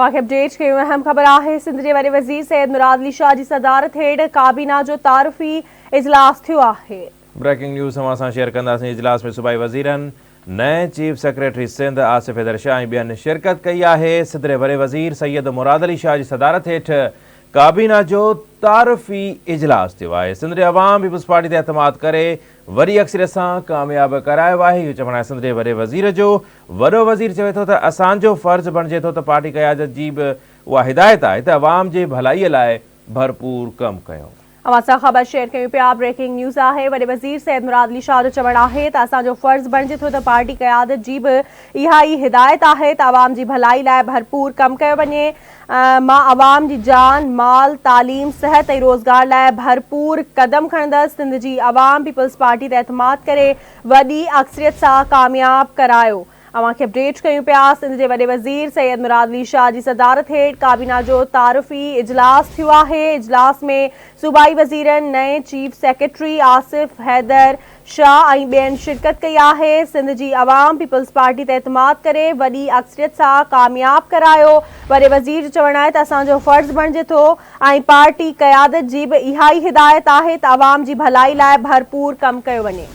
Update कयूं अहम ख़बर आहे। सिंध के वॾे वज़ीर सैयद मुराद अली शाह की सदारत हेठ काबीना जो तारुफ़ी इजलास थियो आहे। ब्रेकिंग न्यूज़ हम सां शेयर कंदासीं। इजलास में सूबाई वज़ीरनि नए चीफ सेक्रेटरी सिंध आसिफ हैदर शाह ऐं ॿियनि शिरकत कई आहे। सिंध के वॾे वज़ीर सैयद मुराद अली शाह की सदारत हेठ काबीना जो तारुफ़ी इजलास थियो आहे। सिंध के अवाम पीपल्स पार्टी ते एतमाद करे वरी अक्सरियत सां कामयाब करायो आहे। इहो चवण आहे सिंध के वॾे वज़ीर जो। वॾो वज़ीर चवे थो त असांजो फ़र्ज़ बणिजे थो त पार्टी क़यादत जी बि उहा हिदायत आहे त अवाम जे भलाईअ लाइ भरपूर कमु कयूं। खबर शेयर कयूं पिया। ब्रेकिंग न्यूज़ आहे। वॾे वज़ीर सैयद मुराद अली शाह जो चवण आहे त असांजो फ़र्ज़ बणिजे थो त पार्टी क़यादत जी बि इहा ई हिदायत आहे त अवाम जी भलाई लाइ भरपूर कमु कयो वञे। मां अवाम जी जान माल तालीम सेहत ऐं रोज़गार लाइ भरपूर कदम खणंदसि। सिंध जी अवाम पीपल्स पार्टी ते एतमाद करे वॾी अक्सरियत सां कामयाब करायो। अपडेट कयूं पिया। सिंध के वॾे वज़ीर सैयद मुराद अली शाह की सदारत हेठ काबीना जो तारुफ़ी इजलास थियो आहे। इजलास में सूबाई वज़ीरनि नए चीफ सेक्रेटरी आसिफ हैदर शाह ऐं ॿियनि शिरकत कई आहे। सिंध जी अवाम पीपल्स पार्टी ते एतमाद करे वॾी अक्सरियत सां कामयाब करायो। वॾे वज़ीर जो चवण आहे त असांजो फ़र्ज़ बणिजे थो ऐं पार्टी क़यादत जी बि इहा ई हिदायत आहे त अवाम जी भलाई लाइ भरपूर कमु कयो वञे।